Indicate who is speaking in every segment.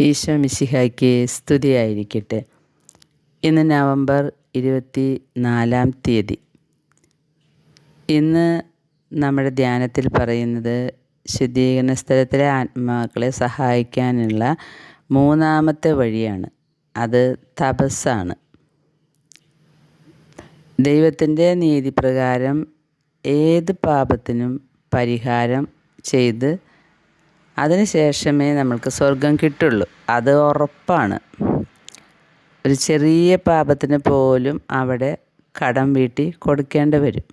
Speaker 1: ഈശോ മിശിഹായ്ക്ക് സ്തുതിയായിരിക്കട്ടെ. ഇന്ന് നവംബർ 24 ഇന്ന് നമ്മുടെ ധ്യാനത്തിൽ പറയുന്നത് ശുദ്ധീകരണ സ്ഥലത്തിലെ ആത്മാക്കളെ സഹായിക്കാനുള്ള മൂന്നാമത്തെ വഴിയാണ്. അത് തപസ്സാണ്. ദൈവത്തിൻ്റെ നീതിപ്രകാരം ഏത് പാപത്തിനും പരിഹാരം ചെയ്ത് അതിനുശേഷമേ നമ്മൾക്ക് സ്വർഗം കിട്ടുള്ളൂ. അത് ഉറപ്പാണ്. ഒരു ചെറിയ പാപത്തിന് പോലും അവിടെ കടം വീട്ടി കൊടുക്കേണ്ടി വരും.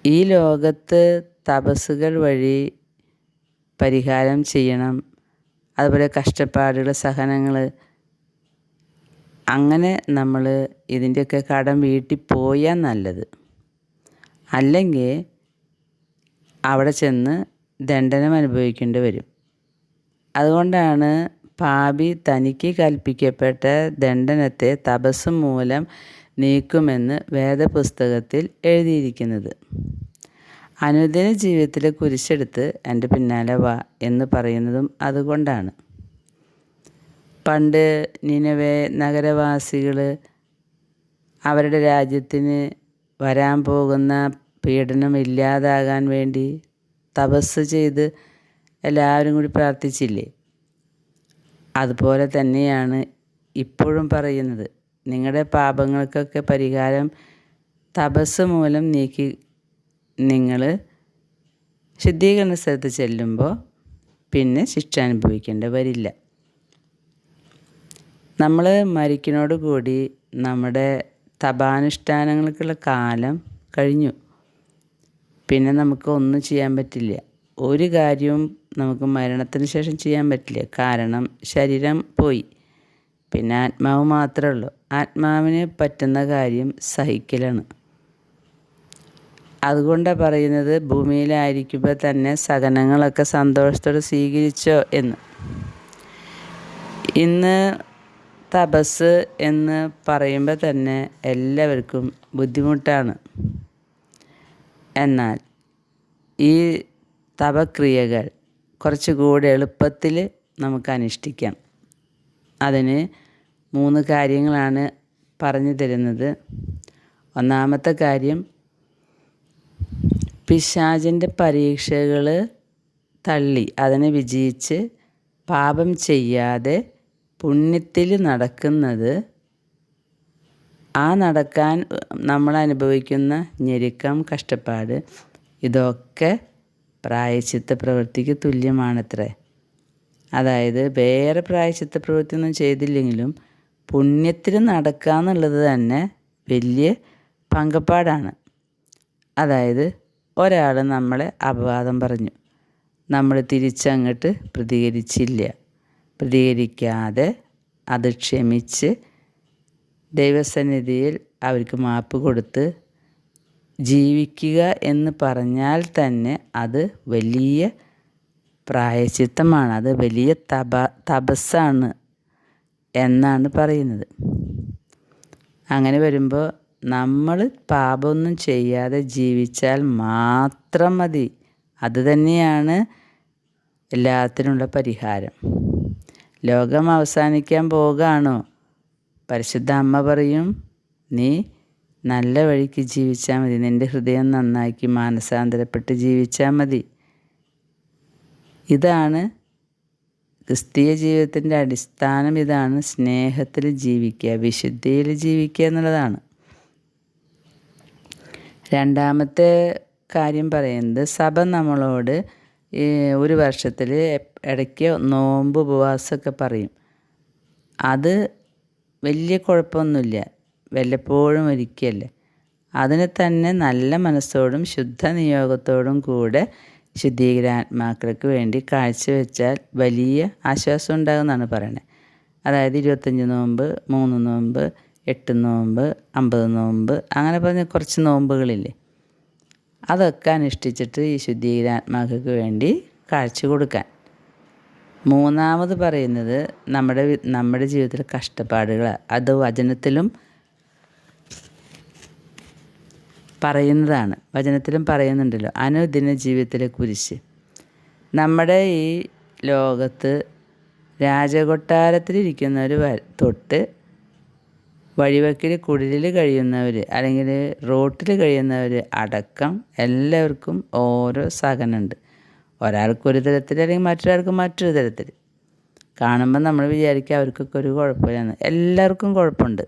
Speaker 1: ഈ ലോകത്ത് തപസ്സുകൾ വഴി പരിഹാരം ചെയ്യണം. അതുപോലെ കഷ്ടപ്പാടുകൾ, സഹനങ്ങൾ, അങ്ങനെ നമ്മൾ ഇതിൻ്റെയൊക്കെ കടം വീട്ടി പോയാൽ നല്ലത്. അല്ലെങ്കിൽ അവിടെ ചെന്ന് ദണ്ഡനം അനുഭവിക്കേണ്ടി വരും. അതുകൊണ്ടാണ് പാപി തനിക്ക് കൽപ്പിക്കപ്പെട്ട ദണ്ഡനത്തെ തപസ് മൂലം നീക്കുമെന്ന് വേദപുസ്തകത്തിൽ എഴുതിയിരിക്കുന്നത്. അനുദിന ജീവിതത്തിലെ കുരിശെടുത്ത് എൻ്റെ പിന്നാലെ വാ എന്ന് പറയുന്നതും അതുകൊണ്ടാണ്. പണ്ട് നിനവേ നഗരവാസികൾ അവരുടെ രാജ്യത്തിന് വരാൻ പോകുന്ന പീഡനം ഇല്ലാതാകാൻ വേണ്ടി തപസ് ചെയ്ത് എല്ലാവരും കൂടി പ്രാർത്ഥിച്ചില്ലേ? അതുപോലെ തന്നെയാണ് ഇപ്പോഴും പറയുന്നത്. നിങ്ങളുടെ പാപങ്ങൾക്കൊക്കെ പരിഹാരം തപസ് മൂലം നീക്കി നിങ്ങൾ ശുദ്ധീകരണ സ്ഥലത്ത് ചെല്ലുമ്പോൾ പിന്നെ ശിക്ഷ അനുഭവിക്കേണ്ടി വരില്ല. നമ്മൾ മരിക്കുന്നതോട് കൂടി നമ്മുടെ തപാനുഷ്ഠാനങ്ങൾക്കുള്ള കാലം കഴിഞ്ഞു. പിന്നെ നമുക്ക് ഒന്നും ചെയ്യാൻ പറ്റില്ല. ഒരു കാര്യവും നമുക്ക് മരണത്തിന് ശേഷം ചെയ്യാൻ പറ്റില്ല. കാരണം ശരീരം പോയി. പിന്നെ ആത്മാവ് മാത്രമേ ഉള്ളൂ. ആത്മാവിന് പറ്റുന്ന കാര്യം സഹിക്കലാണ്. അതുകൊണ്ടാണ് പറയുന്നത്, ഭൂമിയിലായിരിക്കുമ്പോൾ തന്നെ സഹനങ്ങളൊക്കെ സന്തോഷത്തോടെ സ്വീകരിച്ചോ എന്ന്. ഇന്ന് തപസ് എന്ന് പറയുമ്പോൾ തന്നെ എല്ലാവർക്കും ബുദ്ധിമുട്ടാണ്. എന്നാൽ ഈ തപക്രിയകൾ കുറച്ചുകൂടി എളുപ്പത്തിൽ നമുക്ക് അനുഷ്ഠിക്കാം. അതിന് 3 കാര്യങ്ങളാണ് പറഞ്ഞു തരുന്നത്. ഒന്നാമത്തെ കാര്യം, പിശാചിൻ്റെ പരീക്ഷകൾ തള്ളി അതിനെ വിജയിച്ച് പാപം ചെയ്യാതെ പുണ്യത്തിൽ നടക്കുന്നത്. ആ നടക്കാൻ നമ്മൾ അനുഭവിക്കുന്ന ഞെരുക്കം, കഷ്ടപ്പാട്, ഇതൊക്കെ പ്രായശ്ചിത്ത പ്രവൃത്തിക്ക് തുല്യമാണത്രേ. അതായത് വേറെ പ്രായശ്ചിത്ത പ്രവൃത്തിയൊന്നും ചെയ്തില്ലെങ്കിലും പുണ്യത്തിൽ നടക്കുക എന്നുള്ളത് തന്നെ വലിയ പങ്കപ്പാടാണ്. അതായത് ഒരാൾ നമ്മളെ അപവാദം പറഞ്ഞു, നമ്മൾ തിരിച്ചങ്ങോട്ട് പ്രതികരിക്കാതെ അത് ക്ഷമിച്ച് ദൈവസന്നിധിയിൽ അവർക്ക് മാപ്പ് കൊടുത്ത് ജീവിക്കുക എന്ന് പറഞ്ഞാൽ തന്നെ അത് വലിയ പ്രായശ്ചിത്തമാണ്. അത് വലിയ തപസ്സാണ് എന്നാണ് പറയുന്നത്. അങ്ങനെ വരുമ്പോൾ നമ്മൾ പാപമൊന്നും ചെയ്യാതെ ജീവിച്ചാൽ മാത്രം മതി. അത് തന്നെയാണ് എല്ലാത്തിനുള്ള പരിഹാരം. ലോകം അവസാനിക്കാൻ പോകുകയാണോ? പരിശുദ്ധ അമ്മ പറയും, നീ നല്ല വഴിക്ക് ജീവിച്ചാൽ മതി. നിൻ്റെ ഹൃദയം നന്നാക്കി മാനസാന്തരപ്പെട്ട് ജീവിച്ചാൽ മതി. ഇതാണ് ക്രിസ്തീയ ജീവിതത്തിൻ്റെ അടിസ്ഥാനം. ഇതാണ് സ്നേഹത്തിൽ ജീവിക്കുക, വിശുദ്ധിയിൽ ജീവിക്കുക എന്നുള്ളതാണ്. രണ്ടാമത്തെ കാര്യം പറയുന്നത്, സഭ നമ്മളോട് ഒരു വർഷത്തിൽ ഇടയ്ക്ക് നോമ്പ് ഉപവാസമൊക്കെ പറയും. അത് വലിയ കുഴപ്പമൊന്നുമില്ല, വല്ലപ്പോഴും ഒരിക്കലല്ലേ. അതിന് തന്നെ നല്ല മനസ്സോടും ശുദ്ധ നിയോഗത്തോടും കൂടെ ശുദ്ധീകരാത്മാക്കൾക്ക് വേണ്ടി കാഴ്ചവെച്ചാൽ വലിയ ആശ്വാസം ഉണ്ടാകുമെന്നാണ് പറയുന്നത്. അതായത് 25 നോമ്പ്, 3 നോമ്പ്, 8 നോമ്പ്, 50 നോമ്പ്, അങ്ങനെ പറഞ്ഞ കുറച്ച് നോമ്പുകളില്ലേ, അതൊക്കെ അനുഷ്ഠിച്ചിട്ട് ഈ ശുദ്ധീകരാത്മാക്കൾക്ക് വേണ്ടി കാഴ്ച കൊടുക്കാൻ. മൂന്നാമത് പറയുന്നത് നമ്മുടെ ജീവിതത്തിലെ കഷ്ടപ്പാടുകൾ. അത് വചനത്തിലും പറയുന്നതാണ്. വചനത്തിലും പറയുന്നുണ്ടല്ലോ, അനുദിന ജീവിതത്തിലെ കുരിശ്. നമ്മുടെ ഈ ലോകത്ത് രാജകൊട്ടാരത്തിലിരിക്കുന്നവർ തൊട്ട് വഴിവക്കിൽ കുടിലിൽ കഴിയുന്നവർ അല്ലെങ്കിൽ റോട്ടിൽ കഴിയുന്നവർ അടക്കം എല്ലാവർക്കും ഓരോ സഹനമുണ്ട്. ഒരാൾക്കൊരു തരത്തിൽ അല്ലെങ്കിൽ മറ്റൊരാൾക്ക് മറ്റൊരു തരത്തിൽ. കാണുമ്പോൾ നമ്മൾ വിചാരിക്കുക അവർക്കൊക്കെ ഒരു കുഴപ്പമില്ലെന്ന്. എല്ലാവർക്കും കുഴപ്പമുണ്ട്,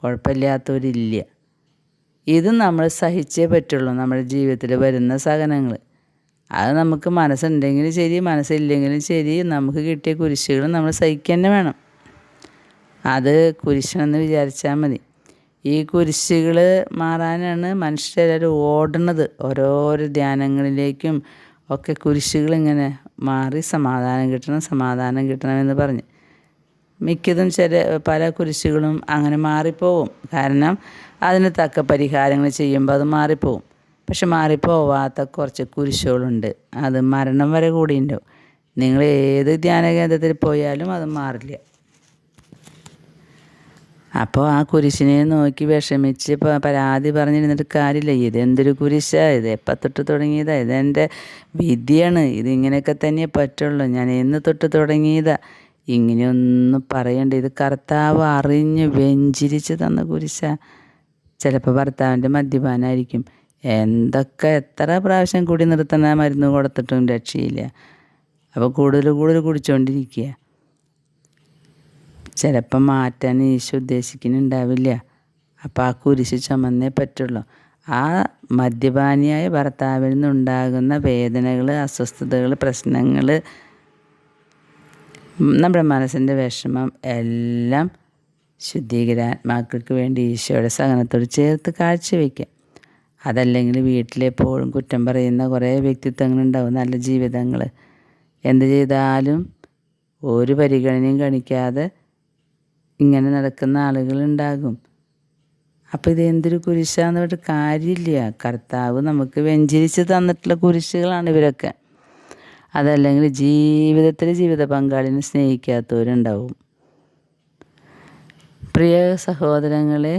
Speaker 1: കുഴപ്പമില്ലാത്തവരില്ല. ഇത് നമ്മൾ സഹിച്ചേ പറ്റുള്ളൂ. നമ്മുടെ ജീവിതത്തിൽ വരുന്ന സഹനങ്ങൾ അത് നമുക്ക് മനസ്സുണ്ടെങ്കിലും ശരി മനസ്സില്ലെങ്കിലും ശരി നമുക്ക് കിട്ടിയ കുരിശുകൾ നമ്മൾ സഹിക്കുക തന്നെ വേണം. അത് കുരിശനെന്ന് വിചാരിച്ചാൽ മതി. ഈ കുരിശുകൾ മാറാനാണ് മനുഷ്യരെല്ലാവരും ഓടുന്നത്. ഓരോരോ ധ്യാനങ്ങളിലേക്കും ഒക്കെ കുരിശുകളിങ്ങനെ മാറി സമാധാനം കിട്ടണമെന്ന് പറഞ്ഞ് മിക്കതും പല കുരിശുകളും അങ്ങനെ മാറിപ്പോവും. കാരണം അതിന് തക്ക പരിഹാരങ്ങൾ ചെയ്യുമ്പോൾ അത് മാറിപ്പോവും. പക്ഷെ മാറിപ്പോവാത്ത കുറച്ച് കുരിശുകളുണ്ട്. അത് മരണം വരെ കൂടിയുണ്ടാവും. നിങ്ങൾ ഏത് ധ്യാന കേന്ദ്രത്തിൽ പോയാലും അത് മാറില്ല. അപ്പോൾ ആ കുരിശിനെ നോക്കി വിഷമിച്ച് പരാതി പറഞ്ഞിരുന്നിട്ട് കാര്യമില്ല. ഇതെന്തൊരു കുരിശാണ്, ഇത് എപ്പം തൊട്ട് തുടങ്ങിയതാണ്, ഇതെൻ്റെ വിധിയാണ്, ഇതിങ്ങനെയൊക്കെ തന്നെ പറ്റുള്ളൂ, ഞാൻ എന്ന് തൊട്ട് തുടങ്ങിയതാ, ഇങ്ങനെയൊന്നും പറയണ്ട. ഇത് കർത്താവ് അറിഞ്ഞ് വെഞ്ചിരിച്ച് തന്ന കുരിശാണ്. ചിലപ്പോൾ ഭർത്താവിൻ്റെ മദ്യപാനായിരിക്കും. എത്ര പ്രാവശ്യം കൂടി നിർത്തണ മരുന്ന് കൊടുത്തിട്ടും രക്ഷയില്ല. അപ്പോൾ കൂടുതൽ കുടിച്ചുകൊണ്ടിരിക്കുക. ചിലപ്പം മാറ്റാൻ ഈശോ ഉദ്ദേശിക്കുന്നുണ്ടാവില്ല. അപ്പോൾ ആ കുരിശ് ചുമന്നേ പറ്റുള്ളൂ. ആ മദ്യപാനിയായ ഭർത്താവിൽ നിന്നുണ്ടാകുന്ന വേദനകൾ, അസ്വസ്ഥതകൾ, പ്രശ്നങ്ങൾ, നമ്മുടെ മനസ്സിൻ്റെ വിഷമം എല്ലാം ശുദ്ധീകരാത്മാക്കൾക്ക് വേണ്ടി ഈശോയുടെ സഹനത്തോട് ചേർത്ത് കാഴ്ചവെക്കാം. അതല്ലെങ്കിൽ വീട്ടിലെപ്പോഴും കുറ്റം പറയുന്ന കുറേ വ്യക്തിത്വങ്ങളുണ്ടാവും, നല്ല ജീവിതങ്ങൾ. എന്ത് ചെയ്താലും ഒരു പരിഗണനയും കാണിക്കാതെ ഇങ്ങനെ നടക്കുന്ന ആളുകളുണ്ടാകും. അപ്പോൾ ഇത് എന്തൊരു കുരിശാന്ന് പറഞ്ഞിട്ട് കാര്യമില്ല. കർത്താവ് നമുക്ക് വെഞ്ചരിച്ച് തന്നിട്ടുള്ള കുരിശുകളാണ് ഇവരൊക്കെ. അതല്ലെങ്കിൽ ജീവിത പങ്കാളിനെ സ്നേഹിക്കാത്തവരുണ്ടാവും. പ്രിയ സഹോദരങ്ങളെ,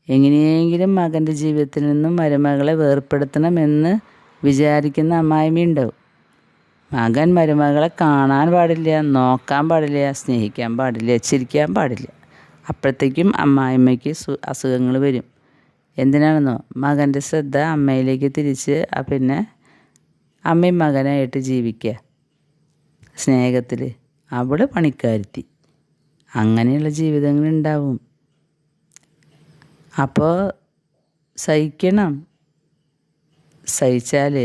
Speaker 1: എങ്ങനെയെങ്കിലും മകൻ്റെ ജീവിതത്തിൽ നിന്നും മരുമകളെ വേർപ്പെടുത്തണമെന്ന് വിചാരിക്കുന്ന അമ്മായിമ്മയുണ്ടാവും. മകൻ മരുമകളെ കാണാൻ പാടില്ല, നോക്കാൻ പാടില്ല, സ്നേഹിക്കാൻ പാടില്ല, ചിരിക്കാൻ പാടില്ല. അപ്പോഴത്തേക്കും അമ്മായിമ്മയ്ക്ക് അസുഖങ്ങൾ വരും. എന്തിനാണെന്നോ, മകൻ്റെ ശ്രദ്ധ അമ്മയിലേക്ക് തിരിച്ച് പിന്നെ അമ്മയും മകനായിട്ട് ജീവിക്കുക സ്നേഹത്തിൽ. അവിടെ പണിക്കാരുത്തി. അങ്ങനെയുള്ള ജീവിതങ്ങളുണ്ടാവും. അപ്പോൾ സഹിക്കണം. സഹിച്ചാൽ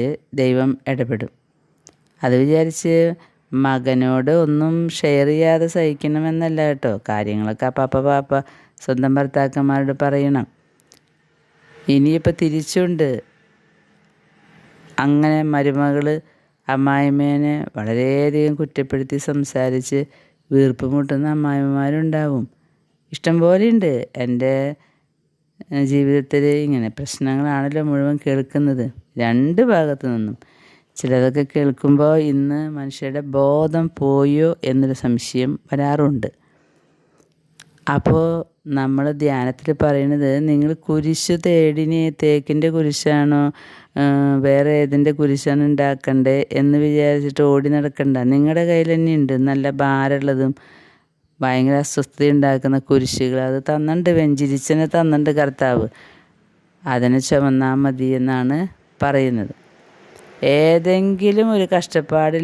Speaker 1: ദൈവം ഇടപെടും. അത് വിചാരിച്ച് മകനോട് ഒന്നും ഷെയർ ചെയ്യാതെ സഹിക്കണമെന്നല്ല കേട്ടോ. കാര്യങ്ങളൊക്കെ പാപ്പ സ്വന്തം ഭർത്താക്കന്മാരോട് പറയണം. ഇനിയിപ്പോൾ തിരിച്ചുണ്ട്. അങ്ങനെ മരുമകൾ അമ്മായിമ്മേനെ വളരെയധികം കുറ്റപ്പെടുത്തി സംസാരിച്ച് വീർപ്പ് മുട്ടുന്ന അമ്മായിമ്മമാരുണ്ടാവും. ഇഷ്ടംപോലെയുണ്ട്. എൻ്റെ ജീവിതത്തിൽ ഇങ്ങനെ പ്രശ്നങ്ങളാണല്ലോ മുഴുവൻ കേൾക്കുന്നത്, രണ്ട് ഭാഗത്തു നിന്നും. ചിലതൊക്കെ കേൾക്കുമ്പോൾ ഇന്ന് മനുഷ്യരുടെ ബോധം പോയോ എന്നൊരു സംശയം വരാറുണ്ട്. അപ്പോൾ നമ്മൾ ധ്യാനത്തിൽ പറയുന്നത്, നിങ്ങൾ കുരിശ് തേടിന് തേക്കിൻ്റെ കുരിശാണോ വേറെ ഏതിൻ്റെ കുരിശാണ് ഉണ്ടാക്കണ്ടേ എന്ന് വിചാരിച്ചിട്ട് ഓടി നടക്കണ്ട. നിങ്ങളുടെ കയ്യിൽ തന്നെ ഉണ്ട് നല്ല ഭാരമുള്ളതും ഭയങ്കര അസ്വസ്ഥത ഉണ്ടാക്കുന്ന കുരിശുകൾ. അത് തന്നിട്ടുണ്ട്, വെഞ്ചിരിച്ചനെ തന്നിട്ടുണ്ട് കർത്താവ്. അതിനെ ചുമന്നാൽ മതി എന്നാണ് പറയുന്നത്. ഏതെങ്കിലും ഒരു കഷ്ടപ്പാട്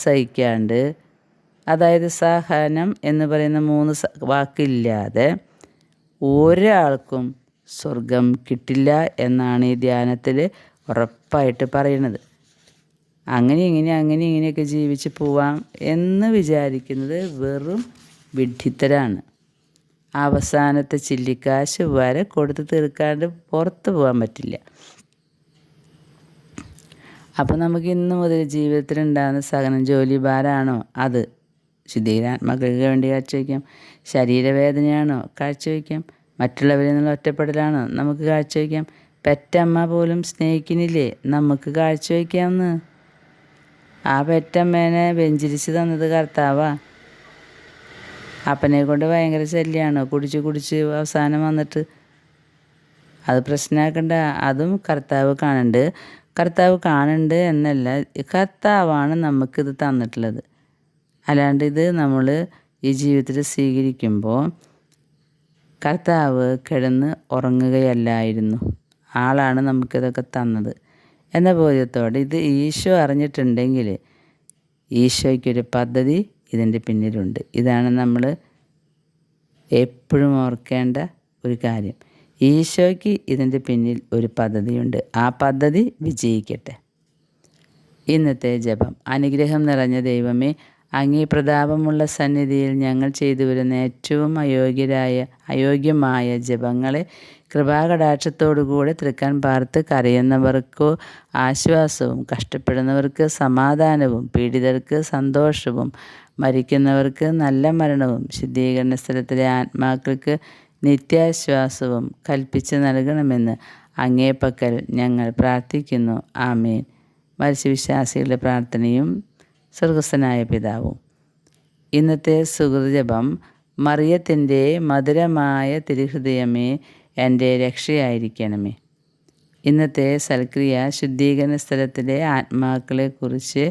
Speaker 1: സഹിക്കാണ്ട്, അതായത് സഹനം എന്ന് പറയുന്ന 3 വാക്കില്ലാതെ ഒരാൾക്കും സ്വർഗം കിട്ടില്ല എന്നാണ് ഈ ധ്യാനത്തിൽ ഉറപ്പായിട്ട് പറയുന്നത്. അങ്ങനെയൊക്കെ ജീവിച്ച് പോവാം എന്ന് വിചാരിക്കുന്നത് വെറും വിഡ്ഢിത്തരാണ്. അവസാനത്തെ ചില്ലിക്കാശ് വരെ കൊടുത്ത് തീർക്കാണ്ട് പുറത്ത് പോകാൻ പറ്റില്ല. അപ്പോൾ നമുക്ക് ഇന്ന് മുതൽ ജീവിതത്തിലുണ്ടാകുന്ന സഹനം ജോലി ഭാരമാണോ, അത് ശുദ്ധീകരാത്മാക്കൾക്ക് വേണ്ടി കാഴ്ചവെക്കാം. ശരീരവേദനയാണോ, കാഴ്ചവെക്കാം. മറ്റുള്ളവരിൽ നിന്നുള്ള ഒറ്റപ്പെടലാണോ, നമുക്ക് കാഴ്ചവെക്കാം. പെറ്റമ്മ പോലും സ്നേഹിക്കുന്നില്ലേ, നമുക്ക് കാഴ്ചവെക്കാമെന്ന്. ആ പെറ്റമ്മേനെ വെഞ്ചരിച്ച് തന്നത് കർത്താവാ. അപ്പനെ കൊണ്ട് ഭയങ്കര ശല്യമാണോ, കുടിച്ച് അവസാനം വന്നിട്ട് അത് പ്രശ്നമാക്കണ്ട. അതും കർത്താവ് കാണുന്നുണ്ട്. കർത്താവ് കാണുന്നുണ്ട് എന്നല്ല, കർത്താവാണ് നമുക്കിത് തന്നിട്ടുള്ളത്. അല്ലാണ്ട് ഇത് നമ്മൾ ഈ ജീവിതത്തിൽ സ്വീകരിക്കുമ്പോൾ കർത്താവ് കിടന്ന് ഉറങ്ങുകയല്ലായിരുന്നു, ആളാണ് നമുക്കിതൊക്കെ തന്നത് എന്ന ബോധ്യത്തോടെ ഇത് ഈശോ അറിഞ്ഞിട്ടുണ്ടെങ്കിൽ ഈശോയ്ക്കൊരു പദ്ധതി ഇതിൻ്റെ പിന്നിലുണ്ട്. ഇതാണ് നമ്മൾ എപ്പോഴും ഓർക്കേണ്ട ഒരു കാര്യം. ഈശോയ്ക്ക് ഇതിൻ്റെ പിന്നിൽ ഒരു പദ്ധതിയുണ്ട്. ആ പദ്ധതി വിജയിക്കട്ടെ. ഇന്നത്തെ ജപം. അനുഗ്രഹം നിറഞ്ഞ ദൈവമേ, അങ്ങേ പ്രതാപമുള്ള സന്നിധിയിൽ ഞങ്ങൾ ചെയ്തു വരുന്ന ഏറ്റവും അയോഗ്യമായ ജപങ്ങളെ കൃപാകടാക്ഷത്തോടുകൂടെ തൃക്കാൻ പാർത്ത് കരയുന്നവർക്ക് ആശ്വാസവും, കഷ്ടപ്പെടുന്നവർക്ക് സമാധാനവും, പീഡിതർക്ക് സന്തോഷവും, മരിക്കുന്നവർക്ക് നല്ല മരണവും, ശുദ്ധീകരണ സ്ഥലത്തിലെ ആത്മാക്കൾക്ക് നിത്യാശ്വാസവും കൽപ്പിച്ച് നൽകണമെന്ന് അങ്ങേ പക്കൽ ഞങ്ങൾ പ്രാർത്ഥിക്കുന്നു. ആമേൻ. മരിച്ച വിശ്വാസികളുടെ പ്രാർത്ഥനയും സ്വർഗസ്ഥനായ പിതാവും. ഇന്നത്തെ സുഹൃതജപം. മറിയത്തിൻ്റെ മധുരമായ തിരുഹൃദയമേ, എൻ്റെ രക്ഷയായിരിക്കണമേ. ഇന്നത്തെ സൽക്രിയ. ശുദ്ധീകരണ സ്ഥലത്തിലെ ആത്മാക്കളെക്കുറിച്ച്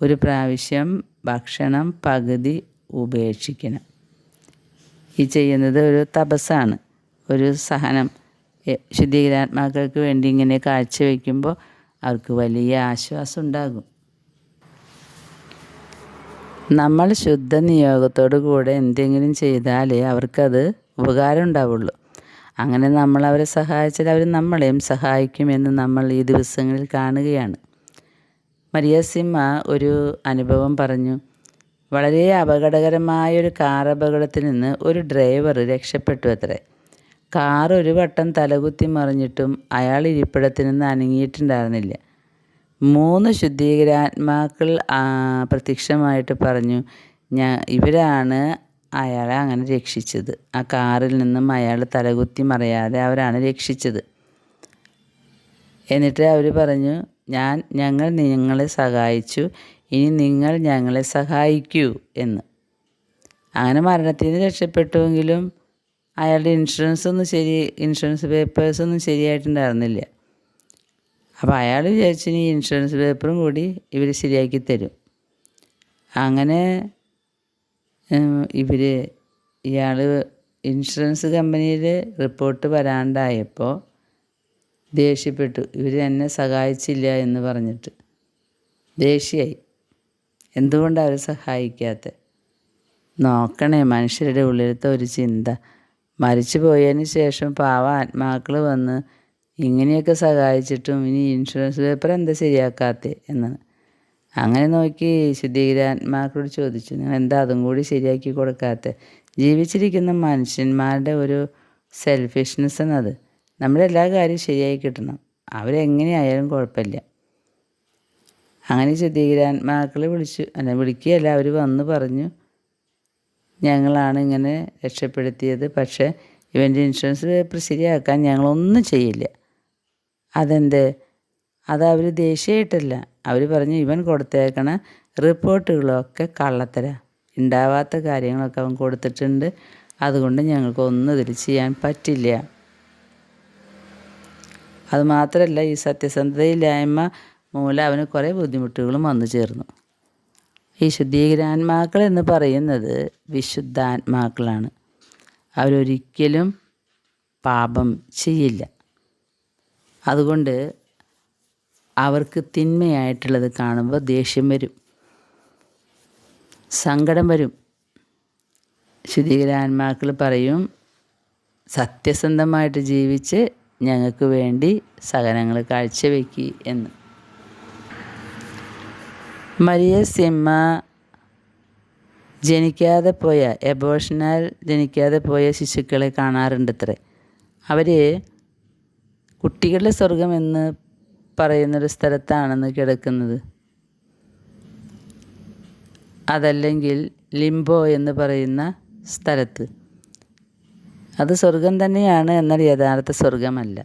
Speaker 1: ഒരു പ്രാവശ്യം ഭക്ഷണം പകുതി ഉപേക്ഷിക്കണം. ഈ ചെയ്യുന്നത് ഒരു തപസ്സാണ്, ഒരു സഹനം. ശുദ്ധീകരണാത്മാക്കൾക്ക് വേണ്ടി ഇങ്ങനെ കാഴ്ചവെക്കുമ്പോൾ അവർക്ക് വലിയ ആശ്വാസം ഉണ്ടാകും. നമ്മൾ ശുദ്ധ നിയോഗത്തോടു കൂടെ എന്തെങ്കിലും ചെയ്താൽ അവർക്കത് ഉപകാരം ഉണ്ടാവുള്ളൂ. അങ്ങനെ നമ്മൾ അവരെ സഹായിച്ചാൽ അവർ നമ്മളെയും സഹായിക്കുമെന്ന് നമ്മൾ ഈ ദിവസങ്ങളിൽ കാണുകയാണ്. മരിയസിമ്മ ഒരു അനുഭവം പറഞ്ഞു. വളരെ അപകടകരമായൊരു കാർ അപകടത്തിൽ നിന്ന് ഒരു ഡ്രൈവർ രക്ഷപ്പെട്ടു അത്രേ. കാർ ഒരു വട്ടം തലകുത്തി മറിഞ്ഞിട്ടും അയാൾ ഇരിപ്പിടത്തിൽ നിന്ന് അനങ്ങിയിട്ടുണ്ടായിരുന്നില്ല. 3 ശുദ്ധീകരാത്മാക്കൾ പ്രത്യക്ഷമായിട്ട് പറഞ്ഞു, ഇവരാണ് അയാളെ അങ്ങനെ രക്ഷിച്ചത്. ആ കാറിൽ നിന്നും അയാൾ തലകുത്തി മറിയാതെ അവരാണ് രക്ഷിച്ചത്. എന്നിട്ട് അവർ പറഞ്ഞു, ഞങ്ങൾ നിങ്ങളെ സഹായിച്ചു, ഇനി നിങ്ങൾ ഞങ്ങളെ സഹായിക്കൂ എന്ന്. അങ്ങനെ മരണത്തിൽ നിന്ന് രക്ഷപ്പെട്ടുവെങ്കിലും അയാളുടെ ഇൻഷുറൻസ് പേപ്പേഴ്സൊന്നും ശരിയായിട്ടുണ്ടായിരുന്നില്ല. അപ്പോൾ അയാൾ വിചാരിച്ചു ഇനി ഇൻഷുറൻസ് പേപ്പറും കൂടി ഇവർ ശരിയാക്കി തരും. അങ്ങനെ ഇയാൾ ഇൻഷുറൻസ് കമ്പനിയിൽ റിപ്പോർട്ട് വരാണ്ടായപ്പോൾ ദേഷ്യപ്പെട്ടു. ഇവർ എന്നെ സഹായിച്ചില്ല എന്ന് പറഞ്ഞിട്ട് ദേഷ്യമായി. എന്തുകൊണ്ടാണ് അവർ സഹായിക്കാത്തത്? നോക്കണേ മനുഷ്യരുടെ ഉള്ളിലത്തെ ഒരു ചിന്ത. മരിച്ചു പോയതിന് ശേഷം പാവ ആത്മാക്കൾ വന്ന് ഇങ്ങനെയൊക്കെ സഹായിച്ചിട്ടും ഇനി ഇൻഷുറൻസ് പേപ്പർ എന്താ ശരിയാക്കാത്തത് എന്നാണ്. അങ്ങനെ നോക്കി ശുദ്ധീകരാത്മാക്കളോട് ചോദിച്ചു, നിങ്ങൾ എന്താ അതും കൂടി ശരിയാക്കി കൊടുക്കാത്തത്? ജീവിച്ചിരിക്കുന്ന മനുഷ്യന്മാരുടെ ഒരു സെൽഫിഷ്നെസ് എന്നത്. നമ്മുടെ എല്ലാ കാര്യവും ശരിയായി കിട്ടണം, അവരെങ്ങനെയായാലും കുഴപ്പമില്ല. അങ്ങനെ ശുദ്ധീകരാത്മാക്കളെ വിളിക്കുകയല്ല, അവർ വന്ന് പറഞ്ഞു, ഞങ്ങളാണ് ഇങ്ങനെ രക്ഷപ്പെടുത്തിയത്, പക്ഷേ ഇവൻ്റെ ഇൻഷുറൻസ് പേപ്പർ ശരിയാക്കാൻ ഞങ്ങളൊന്നും ചെയ്യില്ല. അതവർ ദേഷ്യമായിട്ടല്ല, അവർ പറഞ്ഞു ഇവൻ കൊടുത്തേക്കണ റിപ്പോർട്ടുകളൊക്കെ കള്ളത്തരാ, ഉണ്ടാവാത്ത കാര്യങ്ങളൊക്കെ അവൻ കൊടുത്തിട്ടുണ്ട്, അതുകൊണ്ട് ഞങ്ങൾക്കൊന്നും ഇതിൽ ചെയ്യാൻ പറ്റില്ല. അതുമാത്രമല്ല, ഈ സത്യസന്ധതയില്ലായ്മ മൂലം അവന് കുറേ ബുദ്ധിമുട്ടുകളും വന്നു ചേർന്നു. ഈ ശുദ്ധീകരാത്മാക്കൾ എന്ന് പറയുന്നത് വിശുദ്ധാത്മാക്കളാണ്. അവരൊരിക്കലും പാപം ചെയ്യില്ല. അതുകൊണ്ട് അവർക്ക് തിന്മയായിട്ടുള്ളത് കാണുമ്പോൾ ദേഷ്യം വരും, സങ്കടം വരും. ശുദ്ധീകരാത്മാക്കൾ പറയും, സത്യസന്ധമായിട്ട് ജീവിച്ച് ഞങ്ങൾക്ക് വേണ്ടി സഹനങ്ങൾ കാഴ്ചവെക്കി എന്ന്. മരിയസിമ്മ ജനിക്കാതെ പോയ ശിശുക്കളെ കാണാറുണ്ടത്രേ. അവർ കുട്ടികളുടെ സ്വർഗം എന്ന് പറയുന്നൊരു സ്ഥലത്താണെന്ന് കിടക്കുന്നത്. അതല്ലെങ്കിൽ ലിംബോ എന്ന് പറയുന്ന സ്ഥലത്ത്. അത് സ്വർഗം തന്നെയാണ്, എന്നാൽ യഥാർത്ഥ സ്വർഗമല്ല.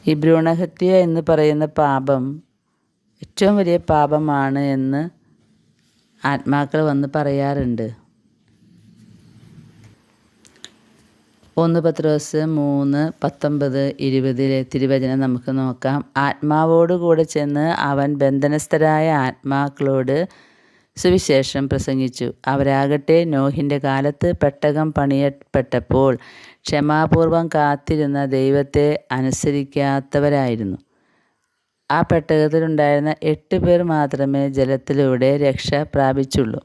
Speaker 1: ഈ ഭ്രൂണഹത്യ എന്ന് പറയുന്ന പാപം ഏറ്റവും വലിയ പാപമാണ് എന്ന് ആത്മാക്കൾ വന്ന് പറയാറുണ്ട്. 1 പത്രോസ് 3:19-20 തിരുവചനം നമുക്ക് നോക്കാം. ആത്മാവോടുകൂടെ ചെന്ന് അവൻ ബന്ധനസ്ഥരായ ആത്മാക്കളോട് സുവിശേഷം പ്രസംഗിച്ചു. അവരാകട്ടെ നോഹിൻ്റെ കാലത്ത് പെട്ടകം പണിയപ്പെട്ടപ്പോൾ ക്ഷമാപൂർവം കാത്തിരുന്ന ദൈവത്തെ അനുസരിക്കാത്തവരായിരുന്നു. ആ പെട്ടകത്തിലുണ്ടായിരുന്ന 8 പേർ മാത്രമേ ജലത്തിലൂടെ രക്ഷ പ്രാപിച്ചുള്ളൂ.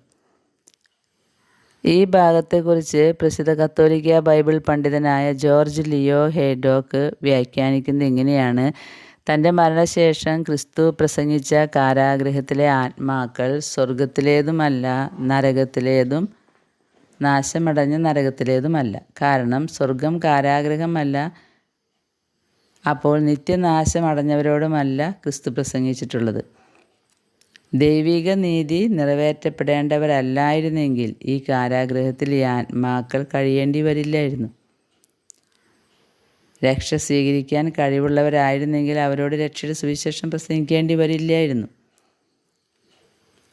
Speaker 1: ഈ ഭാഗത്തെക്കുറിച്ച് പ്രസിദ്ധ കത്തോലിക്ക ബൈബിൾ പണ്ഡിതനായ ജോർജ് ലിയോ ഹേഡോക്ക് വ്യാഖ്യാനിക്കുന്നത് ഇങ്ങനെയാണ്: തൻ്റെ മരണശേഷം ക്രിസ്തു പ്രസംഗിച്ച കാരാഗൃഹത്തിലെ ആത്മാക്കൾ സ്വർഗത്തിലേതുമല്ല, നാശമടഞ്ഞ നരകത്തിലേതുമല്ല. കാരണം സ്വർഗം കാരാഗൃഹമല്ല, അപ്പോൾ നിത്യനാശമടഞ്ഞവരോടുമല്ല ക്രിസ്തു പ്രസംഗിച്ചിട്ടുള്ളത്. ദൈവിക നീതി നിറവേറ്റപ്പെടേണ്ടവരല്ലായിരുന്നെങ്കിൽ ഈ കാരാഗൃഹത്തിൽ ഈ ആത്മാക്കൾ കഴിയേണ്ടി വരില്ലായിരുന്നു. രക്ഷ സ്വീകരിക്കാൻ കഴിവുള്ളവരായിരുന്നെങ്കിൽ അവരോട് രക്ഷയുടെ സുവിശേഷം പ്രസംഗിക്കേണ്ടി വരില്ലായിരുന്നു.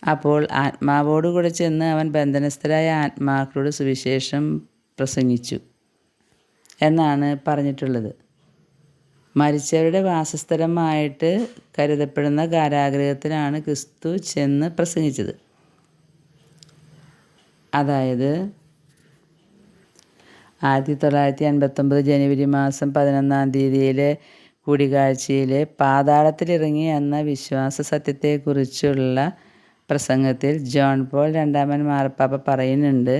Speaker 1: അപ്പോൾ ആത്മാവോടുകൂടെ ചെന്ന് അവൻ ബന്ധനസ്ഥരായ ആത്മാക്കളോട് സുവിശേഷം പ്രസംഗിച്ചു എന്നാണ് പറഞ്ഞിട്ടുള്ളത്. മരിച്ചവരുടെ വാസസ്ഥലമായിട്ട് കരുതപ്പെടുന്ന കാരാഗൃഹത്തിലാണ് ക്രിസ്തു ചെന്ന് പ്രസംഗിച്ചത്. അതായത് 1959 ജനുവരി മാസം 11 കൂടിക്കാഴ്ചയിൽ പാതാളത്തിലിറങ്ങി എന്ന വിശ്വാസ സത്യത്തെക്കുറിച്ചുള്ള പ്രസംഗത്തിൽ ജോൺ പോൾ രണ്ടാമൻ മാർപ്പാപ്പ പറയുന്നുണ്ട്: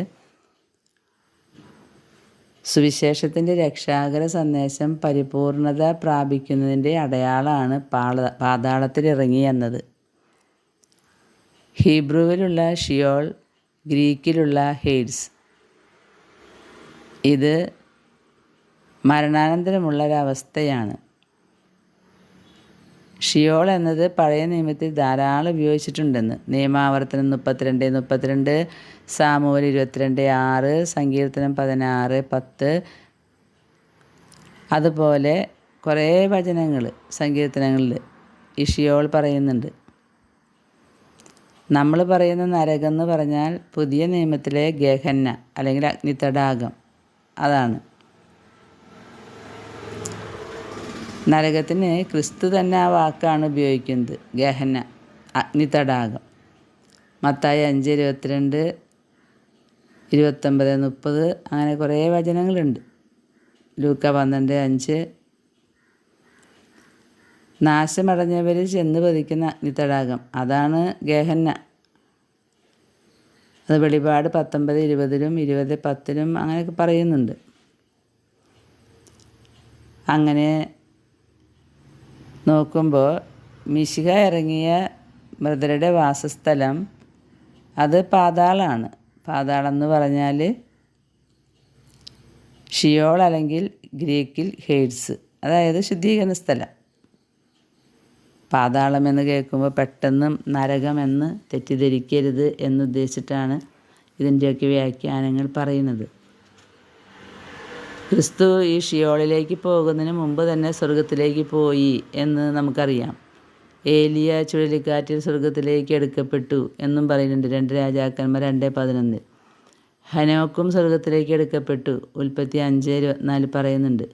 Speaker 1: സുവിശേഷത്തിൻ്റെ രക്ഷാകര സന്ദേശം പരിപൂർണത പ്രാപിക്കുന്നതിൻ്റെ അടയാളമാണ് പാതാളത്തിലിറങ്ങി എന്നത്. ഹീബ്രുവിലുള്ള ഷിയോൾ, ഗ്രീക്കിലുള്ള ഹെയ്ഡ്സ്. ഇത് മരണാനന്തരമുള്ളൊരവസ്ഥയാണ്. ഷിയോൾ എന്നത് പഴയ നിയമത്തിൽ ധാരാളം ഉപയോഗിച്ചിട്ടുണ്ടെന്ന്. നിയമാവർത്തനം 32:32, സാമുവേൽ 22:6, സങ്കീർത്തനം 16:10, അതുപോലെ കുറേ വചനങ്ങൾ സങ്കീർത്തനങ്ങളിൽ ഈ ഷിയോൾ പറയുന്നുണ്ട്. നമ്മൾ പറയുന്ന നരകം എന്ന് പറഞ്ഞാൽ പുതിയ നിയമത്തിലെ ഗഹന്ന അല്ലെങ്കിൽ അഗ്നിത്തടാകം, അതാണ്. നരകത്തിന് ക്രിസ്തു തന്നെ ആ വാക്കാണ് ഉപയോഗിക്കുന്നത്, ഗഹന്ന, അഗ്നിത്തടാകം. മത്തായി 5:22, 29:30, അങ്ങനെ കുറേ വചനങ്ങളുണ്ട്. ലൂക്ക 12:5. നാശമടഞ്ഞവർ ചെന്ന് പതിക്കുന്ന അഗ്നിത്തടാകം, അതാണ് ഗഹന്ന. അത് വെളിപാട് 19:20, 20:10 അങ്ങനെയൊക്കെ പറയുന്നുണ്ട്. അങ്ങനെ നോക്കുമ്പോൾ മിശിഹ ഇറങ്ങിയ മൃതരുടെ വാസസ്ഥലം അത് പാതാളമാണ്. പാതാളം എന്ന് പറഞ്ഞാൽ ഷിയോൾ അല്ലെങ്കിൽ ഗ്രീക്കിൽ ഹെയ്ഡ്സ്, അതായത് ശുദ്ധീകരണ സ്ഥലം. പാതാളമെന്ന് കേൾക്കുമ്പോൾ പെട്ടെന്ന് നരകമെന്ന് തെറ്റിദ്ധരിക്കരുത് എന്നുദ്ദേശിച്ചിട്ടാണ് ഇതിൻ്റെയൊക്കെ വ്യാഖ്യാനങ്ങൾ പറയുന്നത്. ക്രിസ്തു ഈ ഷിയോളിലേക്ക് പോകുന്നതിന് മുമ്പ് തന്നെ സ്വർഗത്തിലേക്ക് പോയി എന്ന് നമുക്കറിയാം. ഏലിയ ചുഴലിക്കാറ്റിൽ സ്വർഗത്തിലേക്ക് എടുക്കപ്പെട്ടു എന്നും പറയുന്നുണ്ട് 2 രാജാക്കന്മാർ 2:11. ഹനോക്കും സ്വർഗത്തിലേക്ക് എടുക്കപ്പെട്ടു, ഉൽപ്പത്തി 5:24 പറയുന്നുണ്ട്.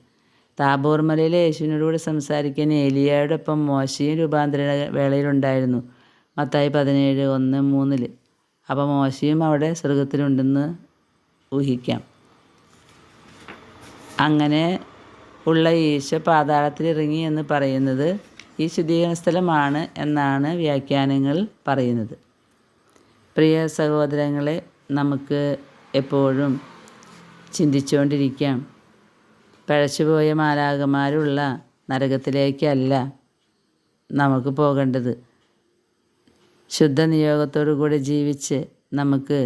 Speaker 1: താബോർ മലയിൽ യേശുവിനോടുകൂടി സംസാരിക്കാൻ ഏലിയയോടൊപ്പം മോശയും രൂപാന്തര വേളയിലുണ്ടായിരുന്നു, മത്തായി 17:1-3. അപ്പോൾ മോശയും അവിടെ സ്വർഗത്തിലുണ്ടെന്ന് ഊഹിക്കാം. അങ്ങനെ ഉള്ള ഈശോ പാതാളത്തിലിറങ്ങി എന്ന് പറയുന്നത് ഈ ശുദ്ധീകരണ സ്ഥലമാണ് എന്നാണ് വ്യാഖ്യാനങ്ങൾ പറയുന്നത്. പ്രിയ സഹോദരങ്ങളെ, നമുക്ക് എപ്പോഴും ചിന്തിച്ചുകൊണ്ടിരിക്കാം, പിഴച്ചുപോയ മാലാഖമാരുള്ള നരകത്തിലേക്കല്ല നമുക്ക് പോകേണ്ടത്. ശുദ്ധ നിയോഗത്തോടു കൂടി ജീവിച്ച് നമുക്ക്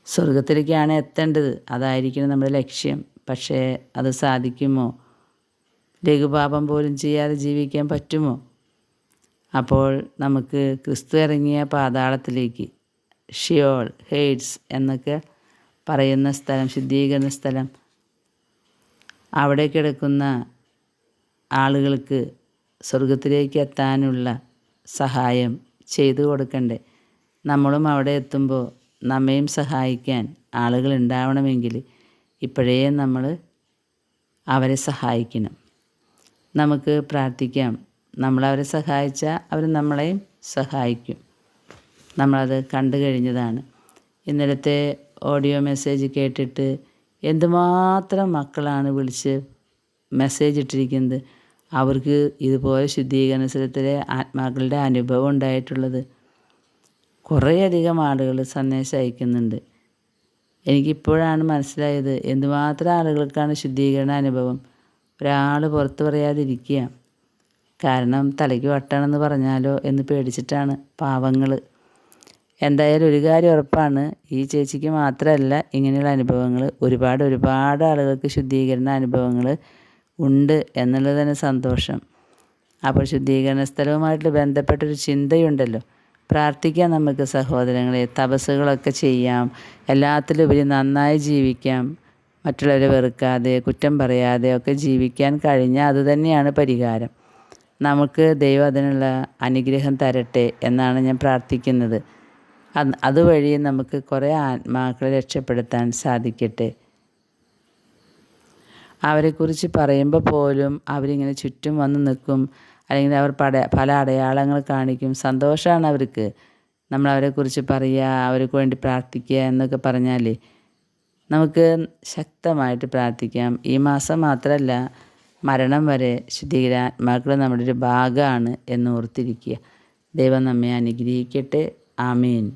Speaker 1: സ്വർഗത്തിലേക്കാണ് എത്തേണ്ടത്. അതായിരിക്കണം നമ്മുടെ ലക്ഷ്യം. പക്ഷേ അത് സാധിക്കുമോ? ലഘുപാപം പോലും ചെയ്യാതെ ജീവിക്കാൻ പറ്റുമോ? അപ്പോൾ നമുക്ക് ക്രിസ്തു ഇറങ്ങിയ പാതാളത്തിലേക്ക്, ഷിയോൾ, ഹെയ്ഡ്സ് എന്നൊക്കെ പറയുന്ന സ്ഥലം, ശുദ്ധീകരണ സ്ഥലം, അവിടെ കിടക്കുന്ന ആളുകൾക്ക് സ്വർഗത്തിലേക്ക് എത്താനുള്ള സഹായം ചെയ്തു കൊടുക്കണ്ടേ? നമ്മളും അവിടെ എത്തുമ്പോൾ നമ്മയും സഹായിക്കാൻ ആളുകൾ ഉണ്ടാവണമെങ്കിൽ ഇപ്പോഴേ നമ്മൾ അവരെ സഹായിക്കണം. നമുക്ക് പ്രാർത്ഥിക്കാം. നമ്മളവരെ സഹായിച്ചാൽ അവർ നമ്മളെയും സഹായിക്കും. നമ്മളത് കണ്ടു കഴിഞ്ഞതാണ്. ഇന്നലത്തെ ഓഡിയോ മെസ്സേജ് കേട്ടിട്ട് എന്തുമാത്രം മക്കളാണ് വിളിച്ച് മെസ്സേജ് ഇട്ടിരിക്കുന്നത്. അവർക്ക് ഇതുപോലെ ശുദ്ധീകരണ സ്ഥലത്തിലെ ആത്മാക്കളുടെ അനുഭവം ഉണ്ടായിട്ടുള്ളത്. കുറേയധികം ആളുകൾ സന്ദേശം അയക്കുന്നുണ്ട്. എനിക്കിപ്പോഴാണ് മനസ്സിലായത് എന്തുമാത്രം ആളുകൾക്കാണ് ശുദ്ധീകരണ അനുഭവം. ഒരാൾ പുറത്ത് പറയാതിരിക്കുക. കാരണം തലയ്ക്ക് വട്ടാണെന്ന് പറഞ്ഞാലോ എന്ന് പേടിച്ചിട്ടാണ് പാവങ്ങൾ. എന്തായാലും ഒരു കാര്യം ഉറപ്പാണ്, ഈ ചേച്ചിക്ക് മാത്രമല്ല ഇങ്ങനെയുള്ള അനുഭവങ്ങൾ ഒരുപാട് ആളുകൾക്ക് ശുദ്ധീകരണ അനുഭവങ്ങൾ ഉണ്ട് എന്നുള്ളത് തന്നെ സന്തോഷം. അപ്പോൾ ശുദ്ധീകരണ സ്ഥലവുമായിട്ട് ബന്ധപ്പെട്ടൊരു ചിന്തയുണ്ടല്ലോ. പ്രാർത്ഥിക്കാം നമുക്ക് സഹോദരങ്ങളെ. തപസ്സുകളൊക്കെ ചെയ്യാം. എല്ലാത്തിലുപരി നന്നായി ജീവിക്കാം. മറ്റുള്ളവരെ വെറുക്കാതെ കുറ്റം പറയാതെ ഒക്കെ ജീവിക്കാൻ കഴിഞ്ഞാൽ അതുതന്നെയാണ് പരിഹാരം. നമുക്ക് ദൈവം അതിനുള്ള അനുഗ്രഹം തരട്ടെ എന്നാണ് ഞാൻ പ്രാർത്ഥിക്കുന്നത്. അതുവഴി നമുക്ക് കുറേ ആത്മാക്കളെ രക്ഷപ്പെടുത്താൻ സാധിക്കട്ടെ. അവരെക്കുറിച്ച് പറയുമ്പോൾ പോലും അവരിങ്ങനെ ചുറ്റും വന്ന് നിൽക്കും, അല്ലെങ്കിൽ അവർ പല അടയാളങ്ങൾ കാണിക്കും. സന്തോഷമാണ് അവർക്ക്. നമ്മളവരെക്കുറിച്ച് പറയുക, അവർക്ക് വേണ്ടി പ്രാർത്ഥിക്കുക എന്നൊക്കെ പറഞ്ഞാൽ നമുക്ക് ശക്തമായിട്ട് പ്രാർത്ഥിക്കാം. ഈ മാസം മാത്രമല്ല, മരണം വരെ ശുദ്ധീകരണാത്മാക്കൾ നമ്മുടെ ഒരു ഭാഗമാണ് എന്ന് ഓർത്തിരിക്കുക. ദൈവം നമ്മെ അനുഗ്രഹിക്കട്ടെ. ആമേൻ.